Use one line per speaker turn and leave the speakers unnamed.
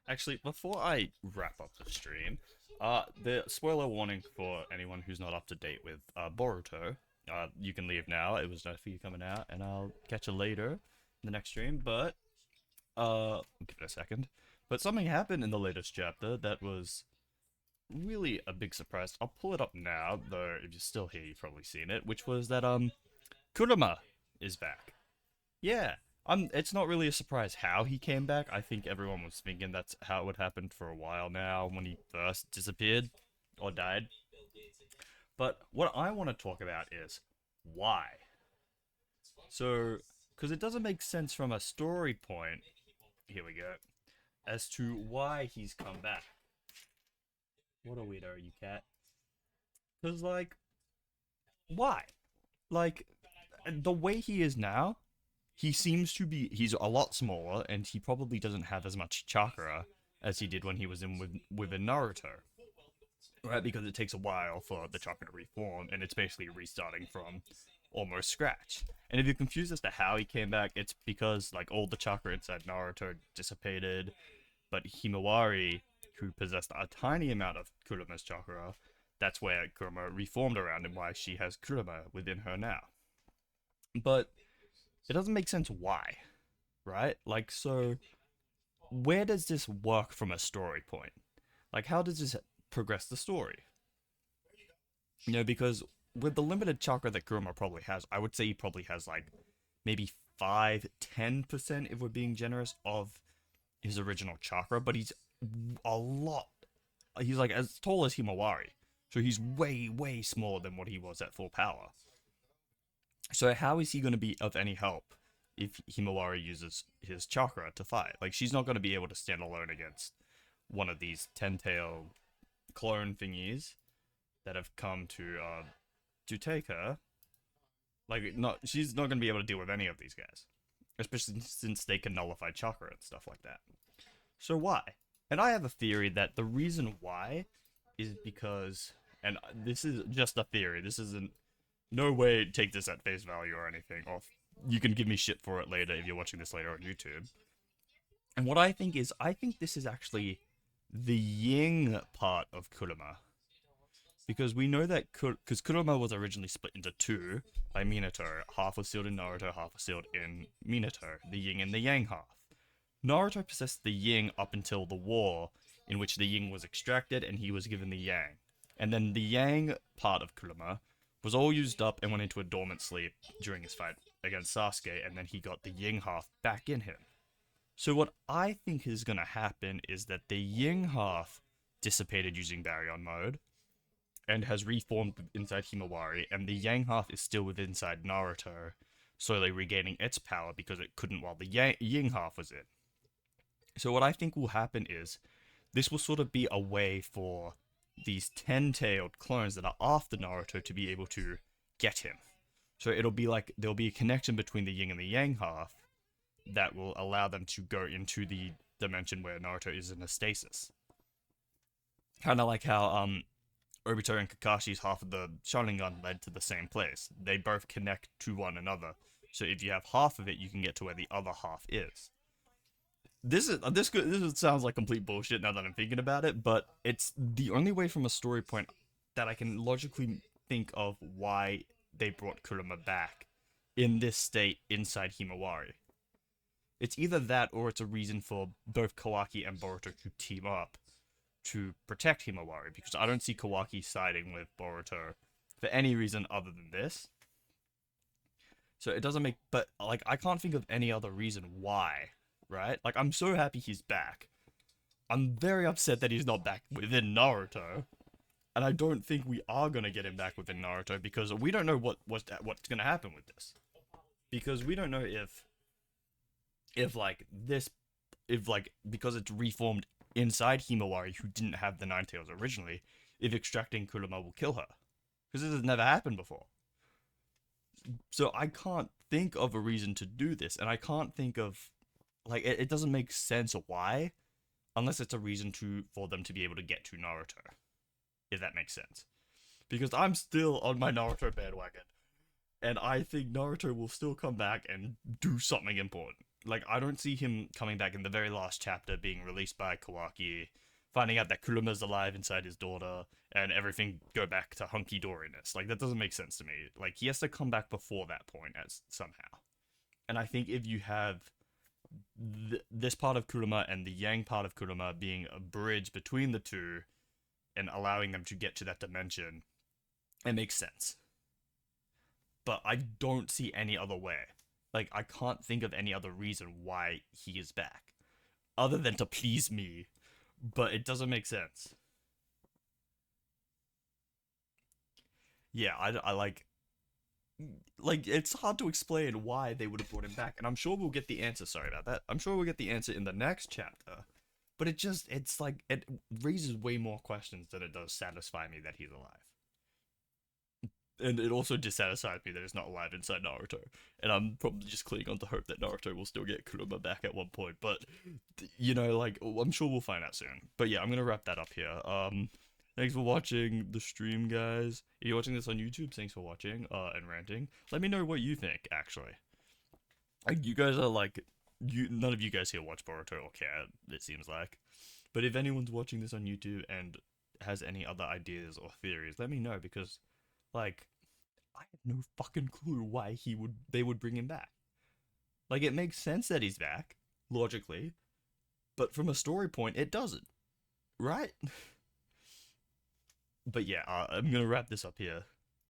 Actually, before I wrap up the stream, the spoiler warning for anyone who's not up to date with Boruto. You can leave now. It was nice for you coming out, and I'll catch you later in the next stream. But give it a second. But something happened in the latest chapter that was really a big surprise. I'll pull it up now, though. If you're still here, you've probably seen it. Which was that Kurama is back. Yeah. It's not really a surprise how he came back. I think everyone was thinking that's how it would happen for a while now when he first disappeared or died. But what I want to talk about is why. So, because it doesn't make sense from a story point, here we go, as to why he's come back. What a weirdo, you cat. Because, like, why? Like, the way he is now, he seems to be, he's a lot smaller, and he probably doesn't have as much chakra as he did when he was in within Naruto. Right, because it takes a while for the chakra to reform, and it's basically restarting from almost scratch. And if you're confused as to how he came back, it's because like all the chakra inside Naruto dissipated, but Himawari, who possessed a tiny amount of Kurama's chakra, that's where Kurama reformed around and why she has Kurama within her now. But it doesn't make sense why, right? Like, so where does this work from a story point? Like, how does this progress the story? You know, because with the limited chakra that Kurama probably has, I would say he probably has like maybe 5-10% if we're being generous of his original chakra, but he's a lot. He's like as tall as Himawari, so he's way smaller than what he was at full power. So how is he going to be of any help if Himawari uses his chakra to fight? Like she's not going to be able to stand alone against one of these ten-tail clone thingies that have come to take her. Like not she's not going to be able to deal with any of these guys, especially since they can nullify chakra and stuff like that. So why? And I have a theory that the reason why is because, and this is just a theory. This isn't no way take this at face value or anything. Or you can give me shit for it later if you're watching this later on YouTube. And what I think is, I think this is actually the Ying part of Kurama. Because we know that because Kurama was originally split into two by Minato. Half was sealed in Naruto, half was sealed in Minato. The Yin and the Yang half. Naruto possessed the Yin up until the war, in which the Yin was extracted and he was given the Yang. And then the Yang part of Kurama was all used up and went into a dormant sleep during his fight against Sasuke, and then he got the Yin half back in him. So what I think is going to happen is that the Yin half dissipated using Baryon mode and has reformed inside Himawari, and the Yang half is still within inside Naruto, slowly regaining its power because it couldn't while the Yin half was in. So what I think will happen is this will sort of be a way for these ten-tailed clones that are after Naruto to be able to get him. So it'll be like there'll be a connection between the Yin and the Yang half that will allow them to go into the dimension where Naruto is in a stasis. Kind of like how Obito and Kakashi's half of the Sharingan led to the same place. They both connect to one another. So if you have half of it, you can get to where the other half is. This sounds like complete bullshit now that I'm thinking about it, but it's the only way from a story point that I can logically think of why they brought Kurama back in this state inside Himawari. It's either that or it's a reason for both Kawaki and Boruto to team up to protect Himawari, because I don't see Kawaki siding with Boruto for any reason other than this. So it doesn't make, but like I can't think of any other reason why, right? Like I'm so happy he's back. I'm very upset that he's not back within Naruto. And I don't think we are gonna get him back within Naruto because we don't know what's gonna happen with this. Because we don't know if like because it's reformed inside Himawari, who didn't have the Nine Tails originally, if extracting Kurama will kill her. Because this has never happened before. So I can't think of a reason to do this, and I can't think of like it doesn't make sense why, unless it's a reason for them to be able to get to Naruto, if that makes sense. Because I'm still on my Naruto bandwagon, and I think Naruto will still come back and do something important. Like, I don't see him coming back in the very last chapter, being released by Kawaki, finding out that Kurama's alive inside his daughter, and everything go back to hunky doriness. Like, that doesn't make sense to me. Like, he has to come back before that point, as somehow. And I think if you have this part of Kurama and the Yang part of Kurama being a bridge between the two and allowing them to get to that dimension, it makes sense. But I don't see any other way. Like, I can't think of any other reason why he is back other than to please me, but it doesn't make sense. Yeah, I like it's hard to explain why they would have brought him back, and I'm sure we'll get the answer. Sorry about that. I'm sure we'll get the answer in the next chapter. But it's like it raises way more questions than it does satisfy me that he's alive. And it also dissatisfies me that it's not alive inside Naruto. And I'm probably just clinging on to hope that Naruto will still get Kurama back at one point. But you know, like I'm sure we'll find out soon. But yeah, I'm gonna wrap that up here. Thanks for watching the stream, guys. If you're watching this on YouTube, thanks for watching and ranting. Let me know what you think, actually. Like, you guys are like, none of you guys here watch Boruto or care, it seems like. But if anyone's watching this on YouTube and has any other ideas or theories, let me know, because, like, I have no fucking clue why they would bring him back. Like, it makes sense that he's back, logically, but from a story point, it doesn't, right? But yeah, I'm gonna wrap this up here.